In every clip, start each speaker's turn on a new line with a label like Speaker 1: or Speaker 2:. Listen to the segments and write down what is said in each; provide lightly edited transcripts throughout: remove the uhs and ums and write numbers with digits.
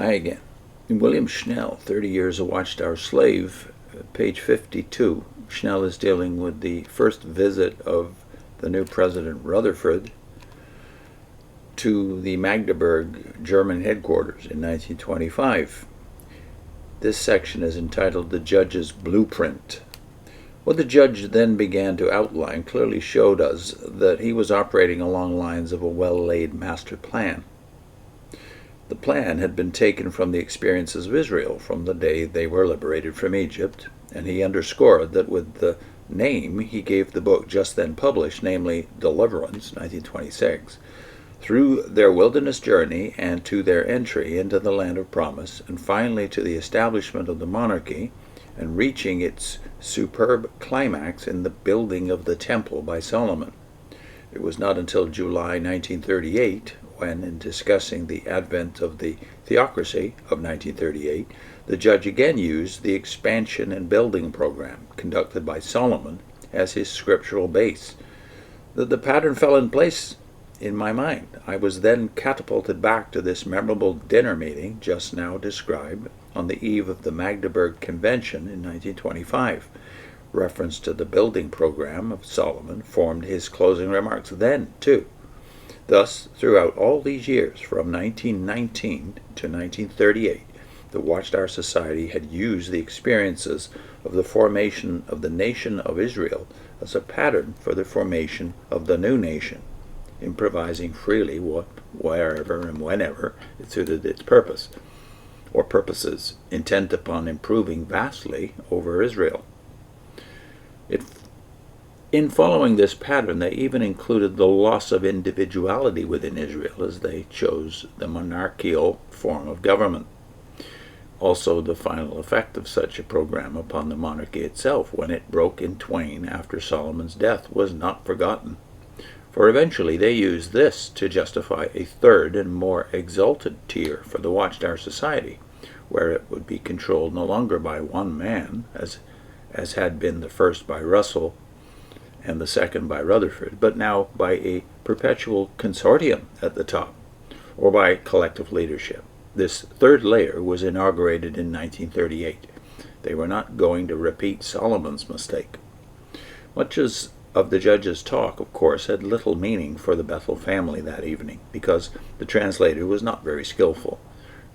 Speaker 1: Hi again. In William Schnell, 30 Years a Watchtower Slave, page 52, Schnell is dealing with the first visit of the new President Rutherford to the Magdeburg German headquarters in 1925. This section is entitled The Judge's Blueprint. What the judge then began to outline clearly showed us that he was operating along lines of a well-laid master plan. The plan had been taken from the experiences of Israel from the day they were liberated from Egypt, and he underscored that with the name he gave the book just then published, namely Deliverance, 1926, through their wilderness journey and to their entry into the land of promise, and finally to the establishment of the monarchy, and reaching its superb climax in the building of the temple by Solomon. It was not until July 1938, when, in discussing the advent of the theocracy of 1938, the judge again used the expansion and building program conducted by Solomon as his scriptural base, that the pattern fell in place in my mind. I was then catapulted back to this memorable dinner meeting just now described on the eve of the Magdeburg Convention in 1925. Reference to the building program of Solomon formed his closing remarks then, too. Thus, throughout all these years, from 1919 to 1938, the Watchtower Society had used the experiences of the formation of the nation of Israel as a pattern for the formation of the new nation, improvising freely wherever and whenever it suited its purpose, or purposes, intent upon improving vastly over Israel. In following this pattern, they even included the loss of individuality within Israel as they chose the monarchical form of government. Also, the final effect of such a program upon the monarchy itself, when it broke in twain after Solomon's death, was not forgotten. For eventually they used this to justify a third and more exalted tier for the Watchtower Society, where it would be controlled no longer by one man, as had been the first by Russell and the second by Rutherford, but now by a perpetual consortium at the top, or by collective leadership. This third layer was inaugurated in 1938. They were not going to repeat Solomon's mistake. Much of the judge's talk, of course, had little meaning for the Bethel family that evening, because the translator was not very skillful.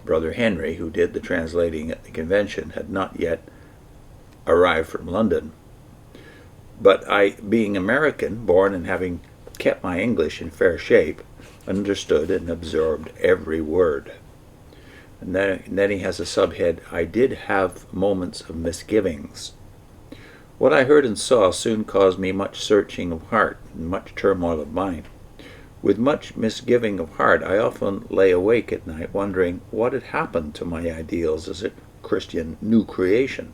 Speaker 1: Brother Henry, who did the translating at the convention, had not yet arrived from London. But I, being American, born and having kept my English in fair shape, understood and absorbed every word. And then he has a subhead, I did have moments of misgivings. What I heard and saw soon caused me much searching of heart and much turmoil of mind. With much misgiving of heart, I often lay awake at night wondering what had happened to my ideals as a Christian new creation.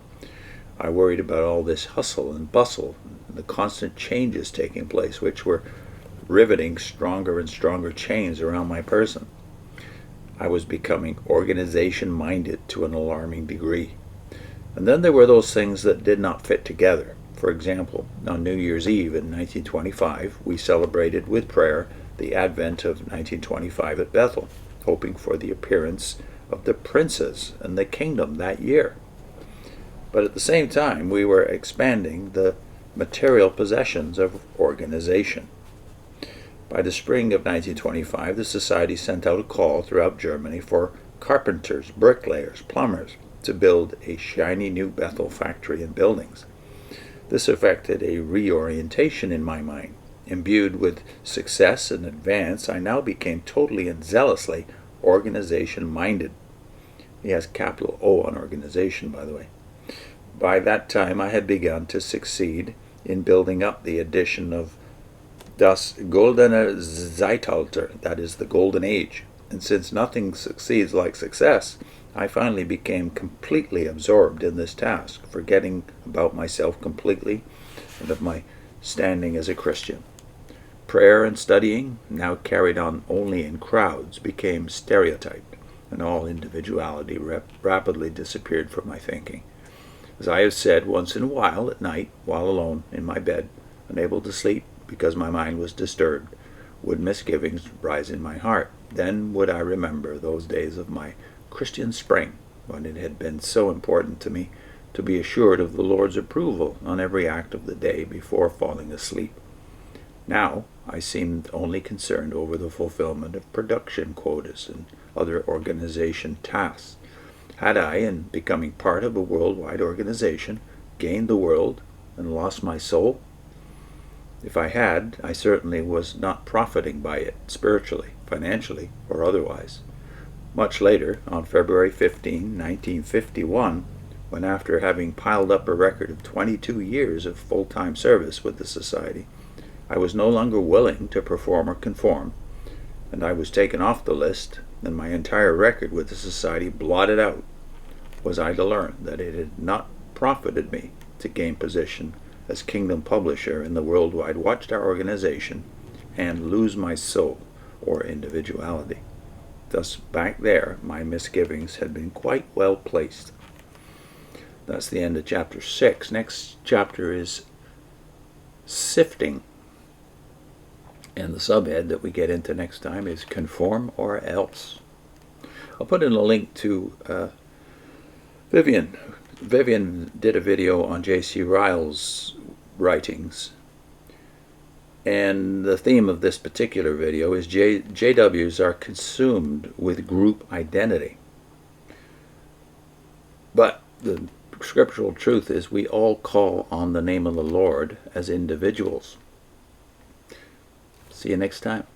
Speaker 1: I worried about all this hustle and bustle, and the constant changes taking place, which were riveting stronger and stronger chains around my person. I was becoming organization-minded to an alarming degree. And then there were those things that did not fit together. For example, on New Year's Eve in 1925, we celebrated with prayer the advent of 1925 at Bethel, hoping for the appearance of the princes and the kingdom that year. But at the same time, we were expanding the material possessions of organization. By the spring of 1925, the Society sent out a call throughout Germany for carpenters, bricklayers, plumbers, to build a shiny new Bethel factory and buildings. This effected a reorientation in my mind. Imbued with success and advance, I now became totally and zealously organization-minded. He has capital O on organization, by the way. By that time, I had begun to succeed in building up the edition of Das Goldene Zeitalter, that is, the Golden Age. And since nothing succeeds like success, I finally became completely absorbed in this task, forgetting about myself completely and of my standing as a Christian. Prayer and studying, now carried on only in crowds, became stereotyped, and all individuality rapidly disappeared from my thinking. As I have said, once in a while at night, while alone in my bed, unable to sleep because my mind was disturbed, would misgivings rise in my heart. Then would I remember those days of my Christian spring, when it had been so important to me to be assured of the Lord's approval on every act of the day before falling asleep. Now I seemed only concerned over the fulfillment of production quotas and other organization tasks. Had I, in becoming part of a worldwide organization, gained the world and lost my soul? If I had, I certainly was not profiting by it, spiritually, financially, or otherwise. Much later, on February 15, 1951, when after having piled up a record of 22 years of full-time service with the Society, I was no longer willing to perform or conform, and I was taken off the list, and my entire record with the Society blotted out, was I to learn that it had not profited me to gain position as Kingdom Publisher in the worldwide Watchtower organization and lose my soul or individuality. Thus, back there, my misgivings had been quite well placed. That's the end of chapter 6. Next chapter is sifting. And the subhead that we get into next time is conform or else. I'll put in a link to Vivian. Vivian did a video on J.C. Ryle's writings. And the theme of this particular video is JWs are consumed with group identity. But the scriptural truth is we all call on the name of the Lord as individuals. See you next time.